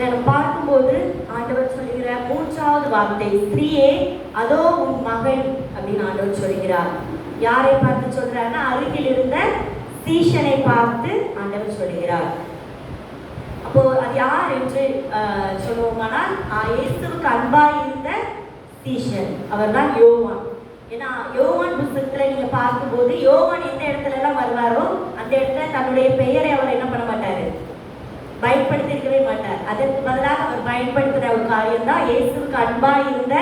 நம்ம பார்க்கும்போது ஆண்டவர் சொல்லுகிற மூன்றாவது வார்த்தை, ஸ்திரீயே அதோ உன் மகன் அப்படின்னு ஆண்டவர் சொல்லுகிறார். யாரை பார்த்து சொல்றாருன்னா, அருகில் இருந்த சீஷனை பார்த்து ஆண்டவர் சொல்லுகிறார். அப்போ அது யார் என்று சொல்லுவோமானால், இயேசுவுக்கு அன்பாய் இருந்த சீஷன், அவர் தான் யோவான். ஏன்னா யோவான் புத்தகத்துல நீங்க பார்க்கும்போது யோவான் எந்த இடத்துல எல்லாம் வருவாரோ அந்த இடத்துல தன்னுடைய பெயரை அவர் என்ன பண்ண மாட்டாரு, பயன்படுத்திருக்கவே மாட்டார். அதற்கு பதிலாக அவர் பயன்படுத்துற ஒரு காரியம் தான் இயேசுவுக்கு அன்பாய் இருந்த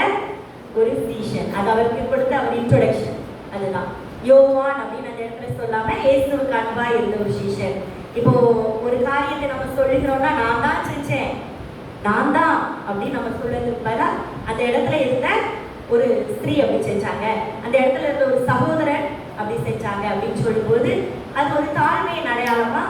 ஒரு சீஷன். அது அவருக்கு கொடுத்த அவர் இன்ட்ரோடக்ஷன். அதுதான் யோவான் அப்படின்னு அந்த இடத்துல சொல்லாம இயேசுவுக்கு அன்பாய் இருந்த ஒரு சீஷன். இப்போ ஒரு காரியத்தை நம்ம சொல்லுகிறோம்னா, நான் தான் செஞ்சேன், நான் தான் அப்படின்னு நம்ம சொல்றதுக்கு பதிலா அந்த இடத்துல இருந்த ஒரு ஸ்திரீ அப்படி செஞ்சாங்க, அந்த இடத்துல இருந்த ஒரு சகோதரன் அப்படி செஞ்சாங்க அப்படின்னு சொல்லும்போது அது ஒரு தாழ்மையின் அடையாளமா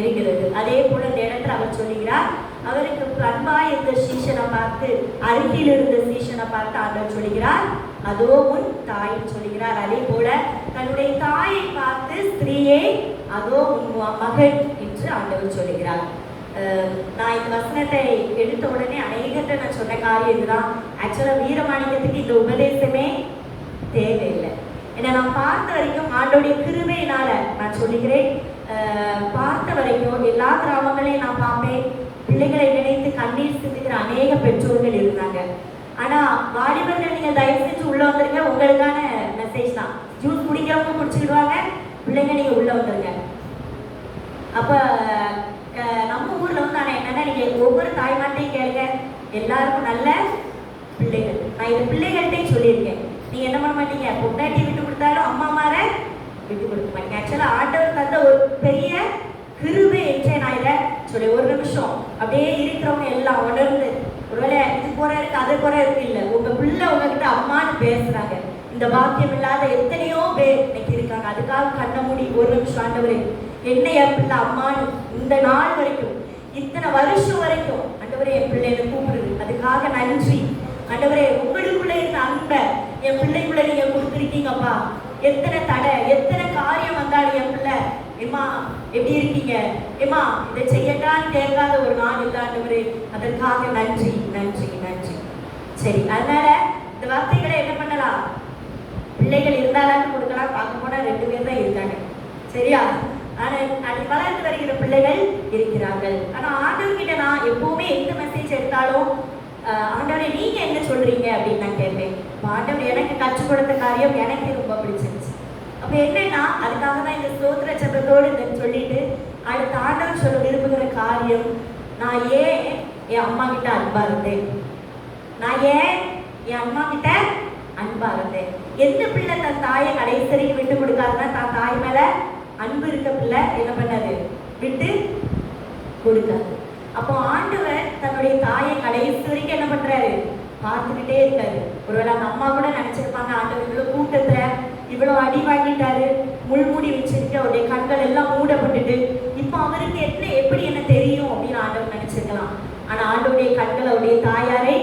இருக்கிறது. அதே போல இந்த இடத்துல அவர் சொல்லுகிறார், அவருக்கு அன்பாய் இருந்த சீஷனை பார்த்து, அருகில் இருந்த சீஷனை பார்த்து ஆண்டவர் சொல்லுகிறார், அதோ உன் தாய் சொல்லுகிறார். அதே போல தன்னுடைய தாயை பார்த்து, ஸ்திரீயே அதோ உன் மகன் என்று ஆண்டவர் சொல்லுகிறார். நான் இந்த வசனத்தை எடுத்த உடனே அநேகத்தை நான் சொன்ன காரியம் இதுதான். ஆக்சுவலா வீரமாணிக்கத்துக்கு இந்த உபதேசமே தேவையில்லை. ஏன்னா நான் பார்த்த வரைக்கும் ஆண்டோடைய கிருபையினால நான் சொல்லுகிறேன், பார்த்த வரைக்கும் எல்லா கிராமங்களையும் நான் பார்ப்பேன், பிள்ளைகளை நினைத்து கண்ணீர் சிந்துகிற அநேக பெற்றோர்கள் இருந்தாங்க. ஆனா வாலிபர்கள் நீங்க தயவு செஞ்சு உள்ள வந்துருங்க, உங்களுக்கான மெசேஜ் தான். ஜூஸ் குடிக்கிறவங்க குடிச்சுடுவாங்க, பிள்ளைங்க நீங்க உள்ள வந்துருங்க. அப்ப நம்ம ஊர்ல வந்து ஆனா என்னன்னா, நீங்க ஒவ்வொரு தாய்மாட்டையும் கேளுங்க, எல்லாருக்கும் நல்ல பிள்ளைகள். நான் இந்த பிள்ளைகள்கிட்டையும் சொல்லியிருக்கேன், நீங்க என்ன பண்ண மாட்டீங்க, பொண்டாட்டி விட்டு கொடுத்தாலும் அம்மா மாற விட்டு கொடுக்க மாட்டீங்க. ஆக்சுவலா ஆண்டவர் தந்த ஒரு பெரிய கிருபை என்றே நான் இதை சொல்லி ஒரு நிமிஷம் அப்படியே இருக்கிறவங்க எல்லாம் உணர்ந்து, ஒருவேளை இது குறை இருக்கு அது குறை இருக்கு இல்லை, உங்க பிள்ளை உங்ககிட்ட அம்மான்னு பேசுறாங்க. இந்த பாக்கியம் இல்லாத எத்தனையோ பேர் இன்னைக்கு இருக்காங்க. அதுக்காக கண்ண மூடி ஒரு நிமிஷம், ஆண்டவரே என்ன என் பிள்ளை அம்மான்னு இந்த நாள் வரைக்கும், இத்தனை வருஷம் வரைக்கும் ஆண்டவரே என் பிள்ளைகளை கூப்பிடுது, அதுக்காக நன்றி ஆண்டவரே. உங்களுக்குள்ள இருந்த அன்பை என் பிள்ளைக்குள்ள நீங்க கொடுத்துருக்கீங்கப்பா. எத்தனை தடை எத்தனை காரியம் வந்தாலும் என் பிள்ளை, ஏமா எப்படி இருக்கீங்க, ஏமா இதை செய்யட்டான்னு கேட்காத ஒரு நாள் இல்லாண்டவரே, அதற்காக நன்றி நன்றி நன்றி. சரி, அதனால இந்த வார்த்தைகளை என்ன பண்ணலாம், பிள்ளைகள் இருந்தாலும் கொடுக்கலாம். பார்க்க போனா 2 பேர் தான் இருக்காங்க, சரியா? ஆனா அது வளர்ந்து வருகிற பிள்ளைகள் இருக்கிறார்கள். ஆனா ஆண்டவர்கிட்ட நான் எப்பவுமே எந்த மெசேஜ் எடுத்தாலும், ஆண்டவரே நீங்க என்ன சொல்றீங்க அப்படின்னு நான் கேட்பேன். ஆண்டவர் எனக்கு கற்றுக் கொடுத்த காரியம் எனக்கு ரொம்ப பிடிச்சிருச்சு. அப்ப என்னன்னா, அதுக்காக தான் இந்த ஸ்தோத்திர சத்தத்தோடு இதை சொல்லிட்டு அடுத்த ஆண்டவர் சொல்ல விரும்புகிற காரியம், நான் ஏன் என் அம்மா கிட்ட அன்பா இருந்தேன், நான் ஏன் என் அம்மா கிட்ட அன்பா இருந்தேன். எந்த பிள்ளை தன் தாயை கடைசி விட்டு கொடுக்காதுன்னா, தான் தாய் மேல அன்பு இருக்க பிள்ளை என்ன பண்ணாது, விட்டு கொடுக்காது. அப்போ ஆண்டவர் தன்னுடைய தாயை கடைசி வரைக்கும் என்ன பண்றாரு, பார்த்துக்கிட்டே இருக்காரு. ஒருவேளை அந்த அம்மா கூட நினைச்சிருப்பாங்க, ஆண்டவர் இவ்வளவு கூட்டத்துல இவ்வளவு அடி வாங்கிட்டாரு, முள்மூடி வச்சிருக்கு, அவருடைய கண்கள் எல்லாம் மூடப்பட்டுட்டு இப்போ அவருக்கு எப்படி என்ன தெரியும் அப்படின்னு ஆண்டவர் நினைச்சிருக்கலாம். ஆனா ஆண்டவருடைய கண்கள் அவருடைய தாயாரை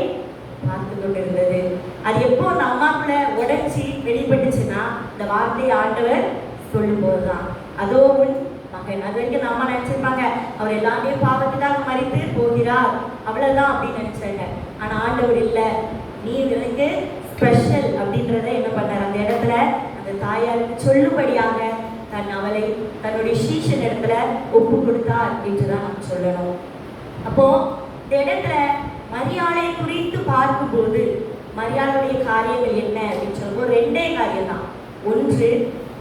பார்த்து கொண்டிருந்தது. அது எப்போ அந்த அம்மாக்குள்ள உடைச்சி வெளிப்பட்டுச்சுன்னா, இந்த வார்த்தையை ஆண்டவர் சொல்லும் போதுதான், அதோ உன் மகன். அது வரைக்கும் நம்ம நினைச்சிருப்பாங்க, அவர் எல்லாமே பாவத்துக்காக மறித்து போகிறார் அவ்வளவுதான் அப்படின்னு நினைச்சாங்க. ஆனா ஆண்டவர் இல்ல, நீ எனக்கு ஸ்பெஷல் அப்படின்றத என்ன பண்ணார், அந்த இடத்துல அந்த தாயாருக்கு சொல்லும்படியாக அவளை தன்னுடைய சீஷன் இடத்துல ஒப்பு கொடுத்தார் என்றுதான் நம்ம சொல்லணும். அப்போ இந்த இடத்துல மரியாதை குறித்து பார்க்கும்போது மரியாதையுடைய காரியங்கள் என்ன அப்படின்னு சொல்லும்போது 2 காரியம் தான். ஒன்று,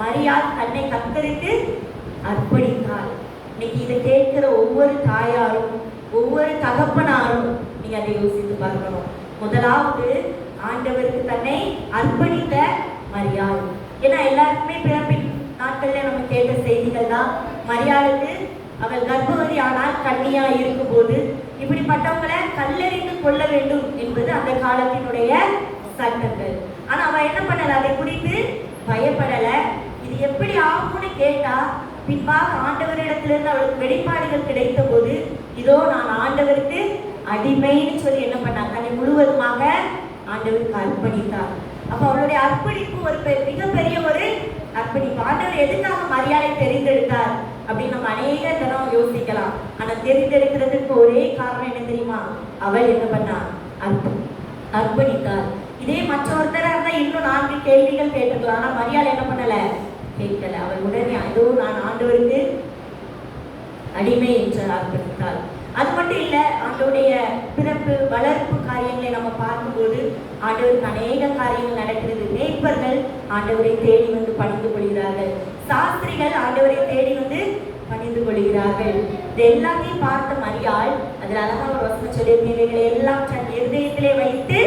மரியாள் தன்னை கர்த்தருக்கு அர்ப்பணித்தாள். இன்னைக்கு இதை கேட்கிற ஒவ்வொரு தாயாரும் ஒவ்வொரு தகப்பனாரும் நீங்க அதை யோசித்து பார்க்கணும். முதலாவது, ஆண்டவருக்கு தன்னை அர்ப்பணித்த மரியாள். ஏன்னா எல்லாருக்குமே பிறப்பின் நாட்கள்ல நம்ம கேட்ட செய்திகள் தான், மரியாளுக்கு அவள் கர்ப்பவதி ஆனால் கன்னியா இருக்கும் போது இப்படிப்பட்டவங்களை கல்லெறிந்து கொள்ள வேண்டும் என்பது அந்த காலத்தினுடைய சட்டங்கள். ஆனா அவ என்ன பண்ணல, அதை குறித்து பயப்படல. இது எப்படி ஆகும்னு கேட்டா, பின்பாக ஆண்டவரிடத்திலிருந்து அவளுக்கு வெளிப்பாடுகள் கிடைத்த போது, இதோ நான் ஆண்டவருக்கு அடிமைன்னு சொல்லி என்ன பண்ணாங்க, தன்னை முழுவதுமாக ஆண்டவருக்கு அர்ப்பணித்தார். அப்ப அவளுடைய அர்ப்பணிப்பு ஒரு மிகப்பெரிய ஒரு அர்ப்பணிப்பு. ஆண்டவர் எதுக்காக மரியாதை தெரிந்தெடுத்தார், அப்படின்னு நம்ம அநேக தரம் யோசிக்கலாம். ஆனா தெரிந்தெடுக்கிறதுக்கு ஒரே காரணம் என்ன தெரியுமா? அவள் என்ன பண்ணா? அர்ப்பணித்தாள். இதே மற்றொருத்தரா இருந்தா இன்னும் 4 கேள்விகள் கேட்டுக்கலாம். ஆனா மரியாள் என்ன பண்ணல? கேட்கல. அவள் உடனே அதோ நான் ஆண்டவருக்கு அடிமை என்று அர்ப்பணித்தாள். அது மட்டும் இல்ல, ஆண்டவருடைய பிறப்பு வளர்ப்பு காரியங்களை நம்ம பார்க்கும்போது ஆண்டவருக்கு அநேக காரியங்கள் நடக்கிறது. மேய்ப்பர்கள் ஆண்டவரை தேடி வந்து பணிந்து கொள்கிறார்கள். சாஸ்திரிகள் ஆண்டவரை தேடி வந்து பணிந்து கொள்கிறார்கள். இது எல்லாத்தையும் பார்த்த மரியாள் அதில் அழகாக ஒரு வசனம் சொல்லியிருக்கீங்க, எல்லாம் தன் இருதயத்திலே வைத்து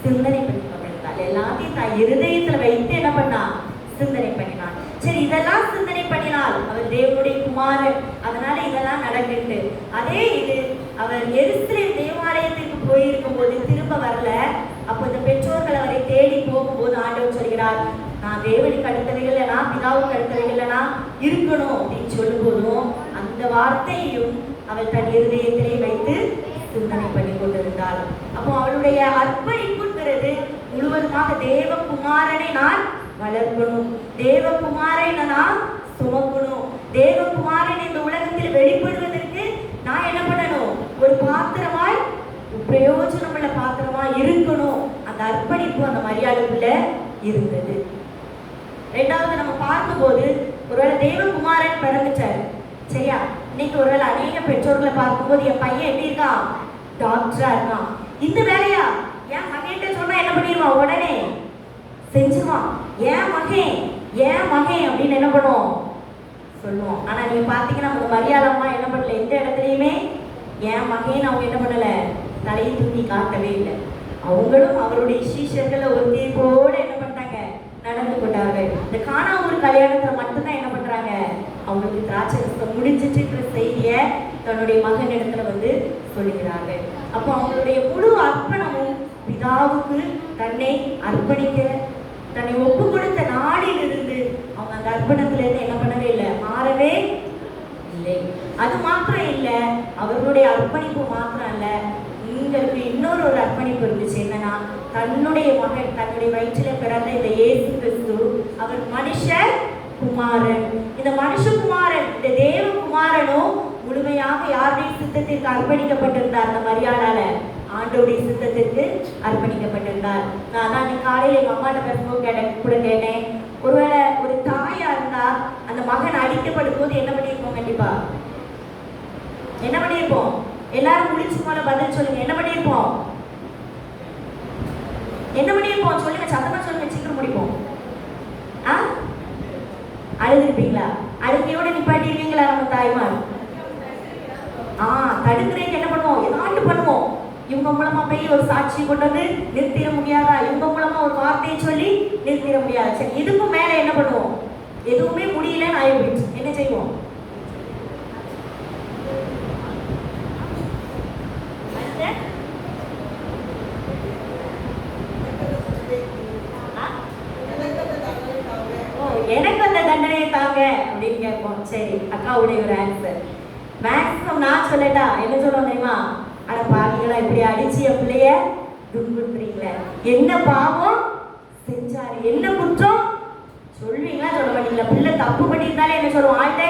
சிந்தனை பண்ணி கொண்டிருந்தாள். எல்லாத்தையும் தான் இருதயத்துல வைத்து என்ன பண்ணா? சிந்தனை பண்ணினாள். சரி, இதெல்லாம் சிந்தனை பண்ணினாள். அவர் தேவனுடைய குமாரன், அதனால இதெல்லாம் நடக்குது. அதே இது அவர் எருசலேம் தேவாலயத்திற்கு போயிருக்கும் போது திரும்ப வரல. அப்போ இந்த பெற்றோர்கள் அவரை தேடி போகும்போது ஆண்டவர் சொல்கிறார், நான் தேவனுக்கு அடுத்தவைகள் நான் பிதாவுக்கு அடுத்தவைகள் நான் இருக்கணும் அப்படின்னு சொல்லும் போதும் அந்த வார்த்தையும் அவள் தன் இருதயத்திலே வைத்து சிந்தனை பண்ணி கொண்டிருந்தாள். அப்போ அவளுடைய அர்ப்பணிப்புங்கிறது முழுவதுமாக தேவகுமாரனை நான் வளர்க்கணும், தேவகுமாரை நான் சுமக்கணும், தேவகுமாரன் இந்த உலகத்தில் வெளிப்படுவதற்கு நான் என்ன பண்ணணும்? ஒரு பாத்திரமாய், பிரயோஜனமுள்ள பாத்திரமாய் இருக்கணும். அந்த அர்ப்பணிப்பு அந்த மரியாதைக்குள்ள இருந்தது. ரெண்டாவது நம்ம பார்க்கும்போது ஒருவேளை தேவகுமாரன் பிறந்துட்டாரு, சரியா? இன்னைக்கு ஒருவேளை அநேக பெற்றோர்களை பார்க்கும்போது என் பையன் எப்படி இருக்கான்? டாக்டரா இருக்கான். இந்த வேலையா என் மகன் சொன்னா என்ன பண்ணிடுவான்? உடனே செஞ்சுவான். ஏன் மகன் அப்படின்னு என்ன பண்ணுவோம்? சொல்லுவோம். ஆனா நீங்க பாத்தீங்கன்னா நம்ம மரியாதமா என்ன பண்ணல, எந்த இடத்துலயுமே என் மகன் அவங்க என்ன பண்ணல, தலையை தூக்கி காட்டவே இல்லை. அவங்களும் அவருடைய சீஷர்களை ஒரு தீர்ப்போட என்ன பண்ணிட்டாங்க? நடந்து கொண்டார்கள். இந்த கானா ஒரு கல்யாணத்துல மட்டும்தான் என்ன பண்றாங்க? அவங்களுக்கு திராட்சை ரசம் முடிஞ்சிட்டு செய்திய தன்னுடைய மகன் இடத்துல வந்து சொல்லுகிறார்கள். அப்போ அவங்களுடைய முழு அர்ப்பணமும் பிதாவுக்கு தன்னை அர்ப்பணிக்க, தன்னை ஒப்பு கொடுத்த நாளில் இருந்து அவங்க அந்த அர்ப்பணத்துல இருந்து என்ன பண்ணவே இல்லை, மாறவே இல்லை. அது மாத்திரம் இல்லை, அவர்களுடைய அர்ப்பணிப்பு மாத்திரம் இல்ல, உங்களுக்கு இன்னொரு ஒரு அர்ப்பணிப்பு இருந்துச்சு. என்னன்னா, தன்னுடைய மகன், தன்னுடைய வயிற்றில பிறந்த இந்த இயேசு கிறிஸ்து அவர் மனுஷ குமாரன். இந்த மனுஷகுமாரன், இந்த தேவகுமாரனும் முழுமையாக யாருடைய சித்தத்திற்கு அர்ப்பணிக்கப்பட்டிருந்தார்? அந்த மரியாதால ஆண்டோடைய சித்தத்திற்கு அர்ப்பணிக்கப்பட்டிருந்தார். நான் தான் காலையில் எங்க அம்மாட்ட பேசும்போது கூட கேட்டேன், ஒருவேளை ஒரு தாயா இருந்தா அந்த மகன் அடிக்கப்படும் போது என்ன பண்ணியிருப்போம்? கண்டிப்பா என்ன பண்ணியிருப்போம்? எல்லாரும் முடிச்சு போல பதில் சொல்லுங்க. என்ன பண்ணியிருப்போம்? சொல்லுங்க, சத்தமா சொல்லுங்க, சீக்கிரம் முடிப்போம். அழுதுருப்பீங்களா? அழுகையோட நிப்பாட்டிருக்கீங்களா? நம்ம தாய்மார் தடுக்கிறேன்னு என்ன பண்ணுவோம்? ஏதாண்டு பண்ணுவோம். இவங்க மூலமா போய் ஒரு சாட்சி கொண்டு வந்து நிறுத்திட முடியாதா? இவங்க மூலமா ஒரு வார்த்தையை சொல்லி நிறுத்திட முடியாதா? சரி, இதுக்கும் மேல என்ன பண்ணுவோம்? எதுவுமே முடியலன்னு ஆயிடுச்சு, என்ன செய்வோம்? எனக்கு அந்த தண்டனையை தாங்க அப்படின்னு கேட்போம். சரி, அக்காவுடைய ஒரு ஆன்சர். மேக்ஸிமம் நான் சொல்லட்டா என்ன சொல்லுவோம் தெரியுமா? அட பாவிங்களா, இப்படி அடிச்சு என் பிள்ளைய துன்புறுத்துறீங்களே, என்ன பாவம் செஞ்சாரு, என்ன குற்றம் சொல்வீங்களா? சொல்ல மாட்டீங்களா? பிள்ளை தப்பு பண்ணியிருந்தாலே என்ன சொல்லுவோம்? ஆயிட்டே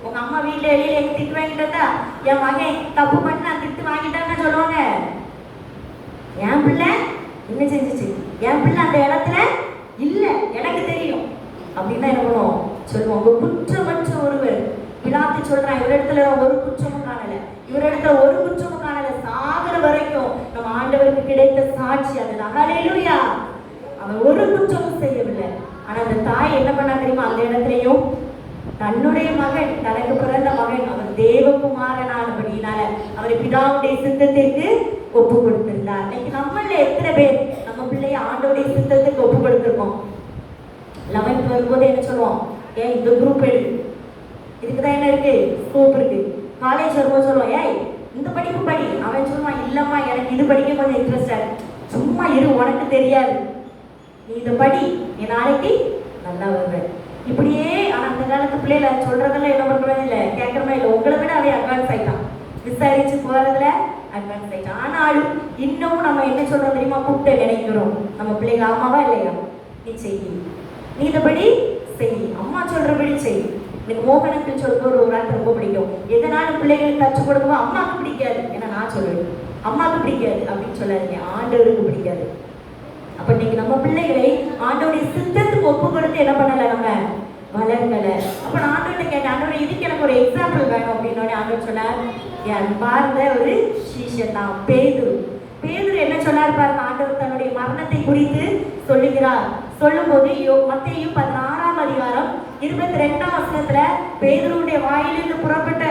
உங்க அம்மா வீட்டுல வெளியில எங்க திட்டு வாங்கிட்டா, என் மகன் தப்பு பண்ணி நான் திட்டு வாங்கிட்டேன்னு சொல்லுவாங்க. என் பிள்ளை என்ன செஞ்சிச்சு, என் பிள்ளை அந்த இடத்துல இல்ல, எனக்கு தெரியும் அப்படின்னு தான் என்ன பண்ணுவோம்? சொல்லுவோம். உங்க குற்றமற்ற ஒருவர் பிலாத்து சொல்றான், இவர் இடத்துல ஒரு குற்றமும் காணல, இவர் இடத்துல ஒரு குற்றமும் காணல, சாகர வரைக்கும் நம்ம ஆண்டவருக்கு கிடைத்த சாட்சி அதுதான். ஹல்லேலூயா. அவன் ஒரு குற்றமும் செய்யவில்லை. ஆனா அந்த தாய் என்ன பண்ணா தெரியுமா? அந்த இடத்துலயும் தன்னுடைய மகன், தனக்கு பிறந்த மகன், அவர் தேவகுமாரனானபடினால அவரை பிதாவுடைய சித்தத்திற்கு ஒப்பு கொடுத்திருந்தார். இன்னைக்கு நம்மள எத்தனை பேர் நம்ம பிள்ளைய ஆண்டோடைய சித்தத்துக்கு ஒப்பு கொடுத்திருக்கோம்? 11th வரும்போது என்ன சொல்லுவோம்? ஏன் இந்த குரூப் எடு, இதுக்குதான் என்ன இருக்கு, ஸ்கோப் இருக்கு. காலேஜ் வரும்போது சொல்லுவோம், ஏய் இந்த படிப்பு படி. அவன் சொல்லுவான், இல்லம்மா எனக்கு இது படிக்க கொஞ்சம் இன்ட்ரெஸ்டா இருக்கு. சும்மா இரு, உனக்கு தெரியாது, நீ இதை படி, நீ நாளைக்கு நல்லா வருவேன். இப்படியே. ஆனா அந்த காலத்து பிள்ளைல சொல்றதெல்லாம் என்ன பண்றதே இல்லை, கேட்கறமே இல்லை. உங்களை விட அவன் அட்வான்ஸ் ஆயிட்டான், விசாரிச்சு போறதுல அட்வான்ஸ் ஆயிட்டான். ஆனாலும் இன்னமும் நம்ம என்ன சொல்றோம் தெரியுமா? கூப்பிட்டு நினைக்கிறோம் நம்ம பிள்ளைங்க. ஆமாவா இல்லையா? நீ செய், நீ இதைப்படி செய், அம்மா சொல்றபடி செய், எனக்கு மோகனத்தில் சொல்லும்போது ஒரு வார்த்தை ரொம்ப பிடிக்கும். எதனாலும் பிள்ளைகளுக்கு கற்றுக் கொடுக்கவும் அம்மாவுக்கு பிடிக்காது. ஏன்னா நான் சொல்லுவேன் அம்மாவுக்கு பிடிக்காது அப்படின்னு சொல்லாதீங்க, ஆண்டவருக்கு பிடிக்காது. அப்ப நீங்க நம்ம பிள்ளைகளை ஆண்டவருடைய சித்தத்துக்கு ஒப்பு கொடுத்து என்ன பண்ணல, நம்ம வளர்க்கல. அப்ப நான் ஆண்டவர்கிட்ட கேட்டேன், ஆண்டவர் இதுக்கு எனக்கு ஒரு எக்ஸாம்பிள் வேணும் அப்படின்னு ஆண்டவர் சொன்னார், என் பார்த்த ஒரு சீஷன் தான் பேதுரு. பேதுரு என்ன சொன்னார் பாருங்க, ஆண்டவர் தன்னுடைய மரணத்தை குறித்து சொல்லுகிறார். சொல்லும்போது மத்தேயு 16ஆம் அதிகாரம் 22ஆம் வசனத்துல பேதுருடைய வாயிலிருந்து புறப்பட்ட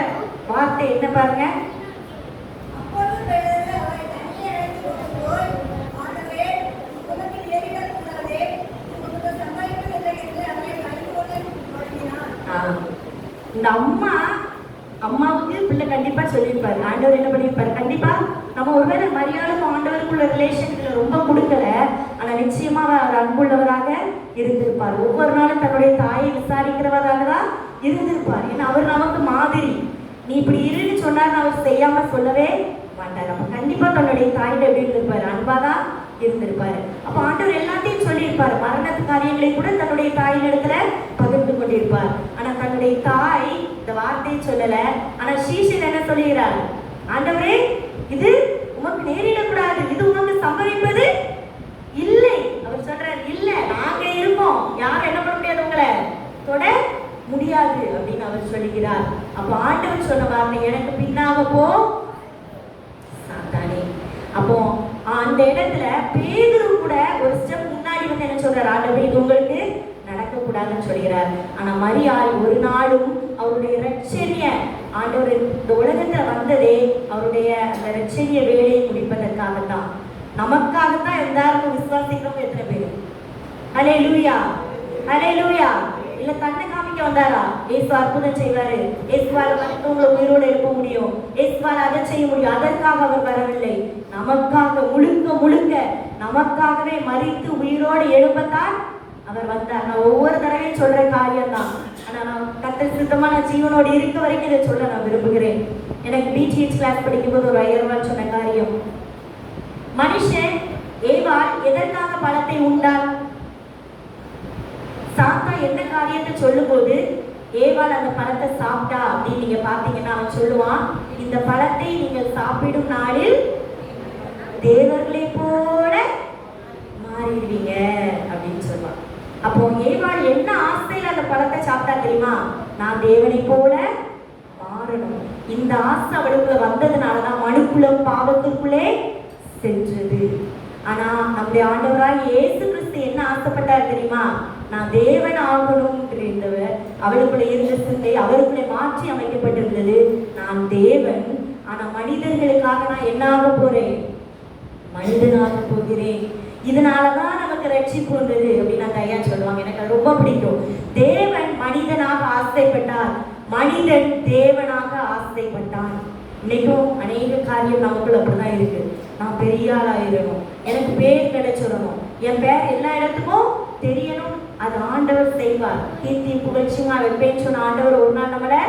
வார்த்தை என்ன பாருங்க. இந்த அம்மாவுக்கு பிள்ளை கண்டிப்பா சொல்லியிருப்பாரு, ஆண்டவர் என்ன பண்ணியிருப்பாரு, கண்டிப்பா நம்ம ஒருவேளை மரியாதைக்கும் ஆண்டவருக்குள்ள ரிலேஷன்ல ரொம்ப கொடுக்கல, ஆனா நிச்சயமா அவர் அன்புள்ளவராக இருந்திருப்பார். ஒவ்வொரு நாளும் தன்னுடைய தாயை விசாரிக்கிறவராக தான் இருந்திருப்பார். ஏன்னா அவர் நமக்கு மாதிரி. நீ இப்படி இருன்னு சொன்னார், அவர் செய்யாம சொல்லவே மாட்டார். அப்ப கண்டிப்பா தன்னுடைய தாயிட்ட எப்படி இருந்திருப்பாரு, அன்பாதான் இருந்திருப்பாரு. அப்ப ஆண்டவர் எல்லாத்தையும் சொல்லியிருப்பாரு. மரணத்து காரியங்களை கூட தன்னுடைய தாயின் இடத்துல பகிர்ந்து கொண்டிருப்பார். ஆனா தன்னுடைய தாய் இந்த வார்த்தையை சொல்லல. ஆனா சீஷன் என்ன சொல்லுகிறார், ஆண்டவரே இது உமக்கு நேரிடக்கூடாது, இது உமக்கு சம்பவிப்பது இல்லை. அவர் சொல்றாரு, இல்ல நாங்க இருக்கோம், யாரும் என்ன பண்ண முடியாது, உங்களை தொட முடியாது அப்படின்னு அவர் சொல்லுகிறார். அப்ப ஆண்டவர் சொன்ன வார்த்தை, எனக்கு பின்னாக போ சாத்தானே. அப்போ அந்த இடத்துல பேதுரு கூட ஒரு ஸ்டெப் முன்னாடி வந்து என்ன சொல்றாரு, ஆண்டவரே இது உங்களுக்கு நடக்கக்கூடாதுன்னு சொல்கிறார். ஆனா மரியாள் ஒரு நாளும் அவருடைய இரட்சணிய ஆண்டவர் இந்த உலகத்துல வந்ததே அவருடைய அந்த இரட்சணிய வேலையை முடிப்பதற்காகத்தான், நமக்காகத்தான். எல்லாருக்கும் விசுவாசிக்கிறவங்க எத்தனை பேரு? ஹல்லேலூயா, ஹல்லேலூயா. இல்ல தன்னை காமிக்க வந்தாரா? இயேசு அற்புதம் செய்வாரு, இயேசுவால மற்றவங்களை உயிரோடு எழுப்ப முடியும், இயேசுவால அதை செய்ய முடியும், அதற்காக அவர் வரவில்லை. நமக்காக முழுக்க நமக்காகவே மரித்து உயிரோடு எழுப்பத்தான் அவர் வந்தார். நான் ஒவ்வொரு தடவையும் சொல்ற காரியம் தான். ஆனா நான் கர்த்தர் சித்தமான ஜீவனோடு இருக்க வரைக்கும் இதை சொல்ல நான் விரும்புகிறேன். எனக்கு பிடிஎச் கிளாஸ் படிக்கும்போது ஒரு ஐயர்வாள் சொன்ன காரியம், மனுஷன் ஏவாள் எதற்காக பழத்தை உண்டார்? சாத்தா என்ன காரியத்தை சொல்லும் போது ஏவாள் அந்த பழத்தை சாப்பிட்டா அப்படின்னு நீங்க பாத்தீங்கன்னா அவன் சொல்லுவான், இந்த பழத்தை நீங்கள் சாப்பிடும் நாளில் தேவர்களை போல மாறிடுவீங்க அப்படின்னு சொல்லுவான். அப்போ ஏவாள் என்ன ஆசையில அந்த பழத்தை சாப்பிட்டா தெரியுமா? நான் தேவனை போல மாறணும். இந்த ஆசை அவளுக்குள்ள வந்ததுனாலதான் மனுக்குலம் பாவத்துக்குள்ளே சென்றது. ஆனா நம்முடைய ஆண்டவராய் இயேசு கிறிஸ்து என்ன ஆசைப்பட்டார் தெரியுமா? நான் தேவன் ஆகணும் இருந்தவர். அவளுக்குள்ள இருந்த சிந்தை அவருக்குள்ளே மாற்றி அமைக்கப்பட்டிருந்தது. நான் தேவன், ஆனா மனிதர்களுக்காக நான் என்ன ஆக போறேன்? மனிதனாக போகிறேன். இதனாலதான் நமக்கு ரட்சிப்பு வந்தது அப்படின்னு அந்த ஐயா சொல்லுவாங்க. எனக்கு அது ரொம்ப பிடிக்கும். தேவன் மனிதனாக ஆசைப்பட்டார், மனிதன் தேவனாக ஆசைப்பட்டான். இன்னைக்கும் அநேக காரியம் நமக்குள்ள அப்படிதான் இருக்கு. நான் பெரிய ஆளாயிடணும், எனக்கு பேர் கிடைச்சிடணும், என் பேர் எல்லா இடத்துக்கும் தெரியணும், அது ஆண்டவர் செய்வார். கீர்த்தி புகழ்ச்சியுமா வைப்பேன்னு சொன்ன ஆண்டவர் ஒரு நாள் நம்மளை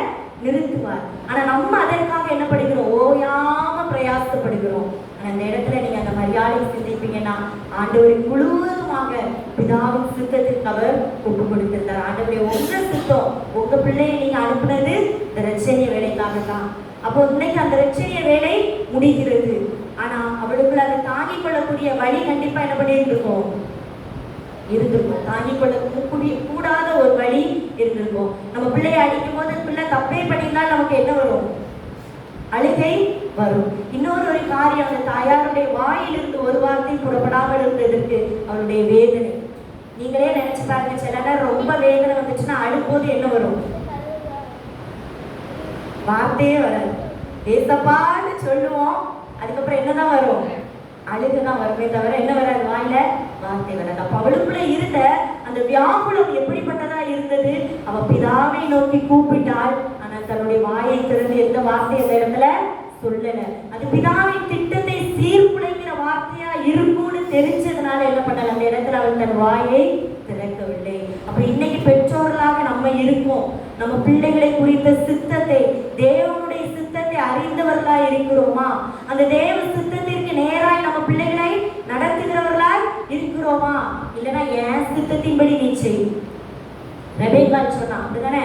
நிறுத்துவார். ஆனா நம்ம அதற்காக என்ன பண்ணுகிறோம்? ஓயாம பிரயாசப்படுகிறோம். ஆனா அந்த இடத்துல நீங்க அந்த மரியாதை சிந்திப்பீங்கன்னா ஆண்டவரின் முழுவதுமாக பிதாவின் சித்தத்திற்கு அவர் ஒப்பு கொடுத்திருந்தார். ஆண்டவரே உங்க சித்தம், உங்க பிள்ளையை நீங்க அனுப்புனது இந்த ரட்சணிய வேலைக்காகத்தான். அப்போ இன்னைக்கு அந்த ரட்சணிய வேலை முடிகிறது. ஆனா அவளுக்குள்ள அதை தாங்கிக் கொள்ளக்கூடிய வழி கண்டிப்பா என்ன பண்ணியிருந்திருக்கும்? இருந்திருக்கும். தாங்கிக் கொள்ள கூடாத ஒரு வழி இருந்திருக்கும். நம்ம பிள்ளையை அடிக்கும் போது பிள்ளை தப்பே பண்ணியிருந்தால் நமக்கு என்ன வரும்? அழுகை வரும். இன்னொரு காரியம், அந்த தாயாருடைய வாயிலிருந்து ஒரு வார்த்தை புறப்படாமல் இருந்ததற்கு அவருடைய வேதனை. நீங்களே நினைச்சு பாருங்க, சில நேரம் ரொம்ப வேதனை வந்துச்சுன்னா அழும்போது என்ன வரும்? வார்த்தையே வராது. ஏசப்பான்னு சொல்லுவோம், அதுக்கப்புறம் என்னதான் வரும்? அழுகுதான் வருமே தவிர என்ன வராது? வாயில வார்த்தை வராது. அப்ப அவளுக்குள்ள இருந்த அந்த வியாகுலம் எப்படிப்பட்டதா இருந்தது? அவ பிதாவை நோக்கி கூப்பிட்டாள், ஆனால் தன்னுடைய வாயை திறந்து எந்த வார்த்தை அந்த இடத்துல சொல்லல. அது பிதாவின் திட்டத்தை சீர்குலைக்கிற வார்த்தையா இருக்கும்னு தெரிஞ்சதுனால என்ன பண்ணல, அந்த இடத்துல அவள் தன் வாயை திறக்கவில்லை. அப்ப இன்னைக்கு பெற்றோர்களாக நம்ம இருக்கோம். நம்ம பிள்ளைகளை குறித்த சித்தத்தை, தேவனுடைய சித்தத்தை அறிந்தவர்களா இருக்கிறோமா? அந்த தேவ சித்தத்திற்கு நேராய் நம்ம பிள்ளைகளை நடத்துகிறவர்களாய் இருக்கிறோமா? இல்லைன்னா என் சித்தத்தின்படி நீ செய். ரெபேக்காள் சொன்னா அப்படிதானே,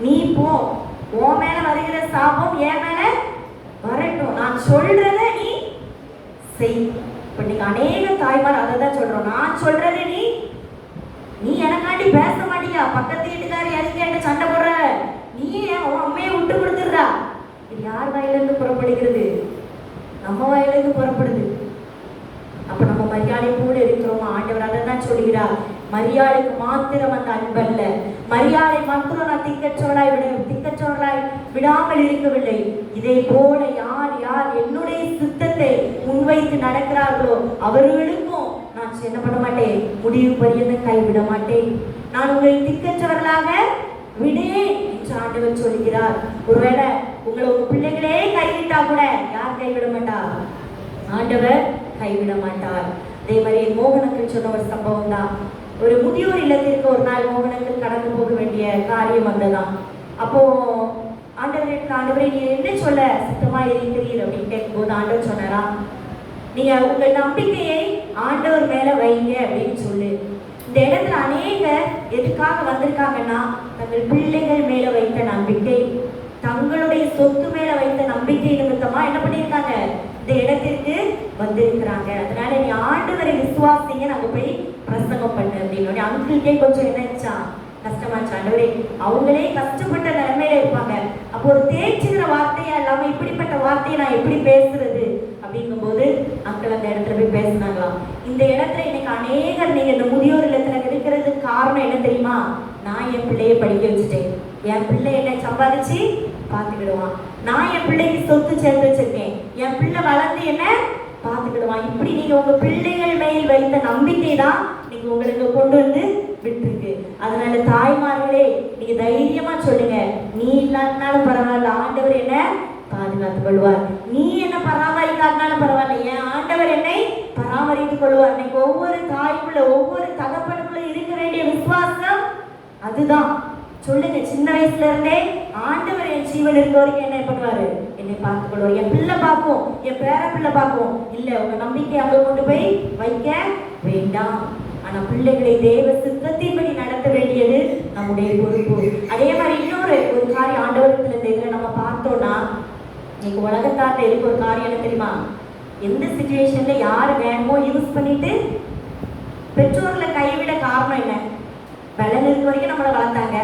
நீ போ, உன் மேல வருகிற சாபம் என் மேல வரட்டும், நான் சொல்றத நீ செய். இப்ப நீங்க அநேக தாய்மார் அதை தான் சொல்றோம், நான் சொல்றத நீ எனக்காண்டி பேச மாட்டியா, பக்கத்து வீட்டுக்காரி எதுக்கு சண்டை போடுற, நீ உன் அம்மையை விட்டு கொடுத்துடுறா. இது யார் வாயிலிருந்து புறப்படுகிறது? நம்ம வாயிலிருந்து புறப்படுது. அப்ப நம்ம மரியாதை கூட இருக்கிறோமா? ஆண்டவர் அதை தான் சொல்கிறார். மரியாதைக்கு மாத்திரம் அந்த அன்பல்ல, மரியாதை மாத்திரம் நான் திக்கற்றவளாய் விடாமல் இருக்கவில்லை. இதை போல யார் யார் என்னுடைய சித்தத்தை முன்வைத்து நடக்கிறார்களோ அவர்களுக்கும் நான் என்ன பண்ண மாட்டேன், முடிவு பரியந்த கைவிட மாட்டேன். நான் உங்களை திக்கற்றவர்களாக விடேன் என்று ஆண்டவர் சொல்கிறார். ஒருவேளை உங்களை உங்க பிள்ளைகளே கைவிட்டா கூட யார் கைவிட மாட்டார்? ஆண்டவர் கைவிட மாட்டார். அதே மாதிரி மோகனங்கள் சொன்ன ஒரு சம்பவம் தான். ஒரு முதியோர் இல்லத்திற்கு ஒரு நாள் மோகனங்கள் கடந்து போக வேண்டிய காரியம் வந்ததாம். அப்போ ஆண்டவரே நீ என்ன சொல்ல சித்தமா இருக்கிறீர் அப்படின்னு கேட்கும்போது ஆண்டவர் சொன்னாரா, நீங்க உங்கள் நம்பிக்கையை ஆண்டவர் மேல வைங்க அப்படின்னு சொல்லு. இந்த இடத்துல அநேகர் எதுக்காக வந்திருக்காங்கன்னா, தங்கள் பிள்ளைகள் மேல வைத்த நம்பிக்கை, தங்களுடைய சொத்து மேல வைத்த நம்பிக்கை நிமித்தமா என்ன பண்ணியிருக்காங்க, இந்த இடத்திற்கு வந்திருக்கிறாங்க. அதனால நீ ஆண்டவரை விசுவாசிங்க, நாங்க போய் பிரசங்கம் பண்ணு அப்படின்னு. அங்கிள்கே கொஞ்சம் என்னச்சா கஷ்டமாச்சு. ஆண்டவரே அவங்களே கஷ்டப்பட்ட நிலைமையில இருப்பாங்க, அப்போ ஒரு தேய்ச்சிக்கிற வார்த்தையா இல்லாம இப்படிப்பட்ட வார்த்தையை நான் எப்படி பேசுறது அப்படிங்கும் போது அங்கிள் அந்த இடத்துல போய் பேசினாங்களாம். இந்த இடத்துல இன்னைக்கு அநேகர் நீங்க இந்த முதியோர் இல்லத்துல இருக்கிறதுக்கு காரணம் என்ன தெரியுமா? நான் என் பிள்ளையை படிக்க வச்சுட்டேன், என் பிள்ளை என்னை சம்பாதிச்சு பார்த்துக்கிடுவான், நான் என் பிள்ளைக்கு சொத்து சேர்த்து வச்சிருக்கேன், என் பிள்ளை வளர்ந்து என்ன பார்த்துக்கிடுவான். இப்படி நீங்க உங்க பிள்ளைகள் மேல் வைத்த நம்பிக்கை தான் நீங்க உங்களுக்கு கொண்டு வந்து விட்டுருக்கு. அதனால தாய்மார்களே நீங்க தைரியமா சொல்லுங்க, நீ இல்லாதனாலும் பரவாயில்ல, ஆண்டவர் என்ன பாதுகாத்துக் கொள்வார். நீ என்ன பராமரிக்காதனாலும் பரவாயில்ல, என் ஆண்டவர் என்னை பராமரித்துக் கொள்வார். இன்னைக்கு ஒவ்வொரு தாய்க்குள்ள ஒவ்வொரு தகப்பனுக்குள்ள இருக்க வேண்டிய விசுவாசம் அதுதான். சொல்லுங்க, சின்ன வயசுல இருந்தே ஆண்டவர் என் ஜீவன் இருக்க வரைக்கும் என்ன பண்ணுவாரு, என்னை பார்த்துக் கொள்வார். என் பிள்ளை பார்க்கும், என் பேர பிள்ளை பார்க்கும். இல்ல உங்க நம்பிக்கை அங்க கொண்டு போய் வைக்க வேண்டாம். ஆனா பிள்ளைகளை தேவ சித்தத்தின்படி நடத்த வேண்டியது நம்முடைய பொறுப்பு. அதே மாதிரி இன்னொரு ஒரு காரியம் ஆண்டவரத்துல இந்த இதுல நம்ம பார்த்தோம்னா, இன்னைக்கு உலகத்தார்ல இருக்க ஒரு காரியம் என்ன தெரியுமா? எந்த சிச்சுவேஷன்ல யாரு வேணுமோ யூஸ் பண்ணிட்டு பெற்றோர்களை கைவிட காரணம் என்ன? பலன் இருக்க வரைக்கும் நம்மளை வளர்த்தாங்க,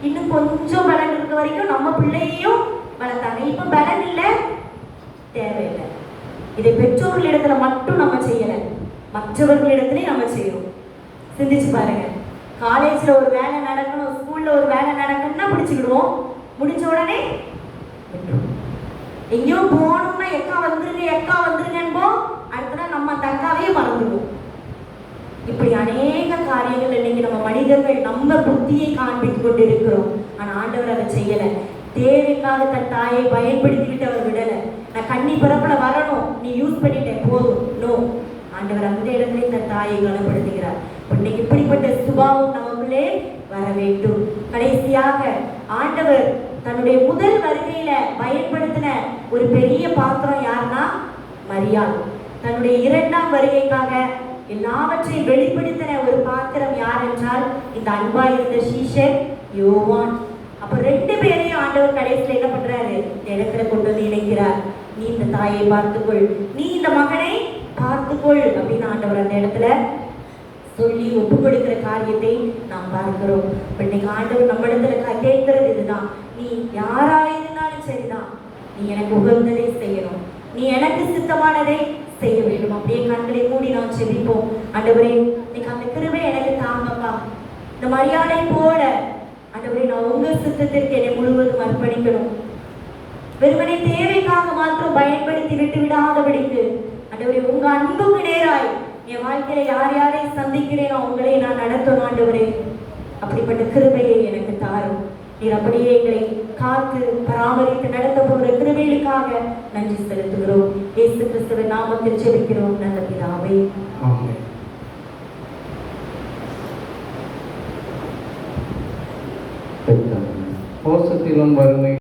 இன்னும் கொஞ்சம் பலன் இருக்க வரைக்கும் நம்ம பிள்ளையையும் வளர்த்தாங்க. இப்ப பலன் இல்லை, தேவையில்லை. இதை பெற்றோர்களிடத்துல மட்டும் நம்ம செய்யல, மற்றவர்களிடத்துலயும் நம்ம செய்யணும். சிந்திச்சு பாருங்க, காலேஜ்ல ஒரு வேலை நடக்கணும், ஸ்கூல்ல ஒரு வேலை நடக்கணும்னா பிடிச்சுக்கிடுவோம், முடிஞ்ச உடனே எங்கேயோ போகணும்னா எக்கா வந்துருங்கன்போ, அடுத்த நம்ம அந்த அக்காவையும் மறந்துடுவோம். இப்படி அநேக காரியங்கள் இன்னைக்கு நம்ம மனிதர்கள் நம்ம புத்தியை காண்பித்துக் கொண்டு இருக்கிறோம். ஆனா ஆண்டவர் அதை செய்யல. தேவைக்காக தன் தாயை பயன்படுத்திக்கிட்டு அவர் விடல. நான் கண்ணி பிறப்புல வரணும், நீ யூஸ் பண்ணிட்டேன் போதும், நோ. ஆண்டவர் அந்த இடத்துல தன் தாயை கனப்படுத்துகிறார். இன்னைக்கு இப்படிப்பட்ட சுபாவம் நமக்குள்ளே வர வேண்டும். கடைசியாக ஆண்டவர் தன்னுடைய முதல் வருகையில பயன்படுத்தின ஒரு பெரிய பாத்திரம் யாருன்னா மரியாள். தன்னுடைய இரண்டாம் வருகைக்காக எல்லாவற்றையும் வெளிப்படுத்தின ஒரு பாத்திரம் யார் என்றால் இந்த அன்பா இருந்த சீஷர் யோவான். அப்ப ரெண்டு பேரையும் ஆண்டவர் கடைசியில் என்ன பண்றாரு, இந்த இடத்துல கொண்டு வந்து இணைக்கிறார். நீ இந்த தாயை பார்த்துக்கொள், நீ இந்த மகனை பார்த்துக்கொள் அப்படின்னு ஆண்டவர் அந்த இடத்துல சொல்லி ஒப்பு கொடுக்கிற காரியத்தை நாம் பார்க்கிறோம். இன்னைக்கு ஆண்டவர் நம்ம இடத்துல கேட்கிறது இதுதான், நீ யாராயிருந்தாலும் சரிதான், நீ எனக்கு உகந்ததை செய்யணும், நீ எனக்கு சித்தமானதை செய்ய வேண்டும். அப்படியே கண்களை மூடி நாம் செபிப்போம். ஆண்டவரே இன்னைக்கு அந்த கிருபை எனக்கு தாங்கப்பா, இந்த மரியாதை போல ஆண்டவரே நான் உங்க சித்தத்திற்கு என்னை முழுவதும் அர்ப்பணிக்கணும். வெறுமனை தேவைக்காக மாத்திரம் பயன்படுத்தி விட்டு விடாதபடிக்கு ஆண்டவரே உங்க அன்புக்கு நேராய் என் வாழ்க்கையில யார் யாரை சந்திக்கிறேனோ உங்களை நான் நடத்தணும். ஆண்டவரே அப்படிப்பட்ட கிருபையை எனக்கு தாரும். நீர் அப்படியே எங்களை காத்து பராமரித்து நடத்த போகிற கிருபைகளுக்காக நன்றி செலுத்துகிறோம். இயேசு கிறிஸ்துவின் நாமத்தில் ஜெபிக்கிறோம் நல்ல பிதாவே, ஆமென். மோசத்திலும் வறுமை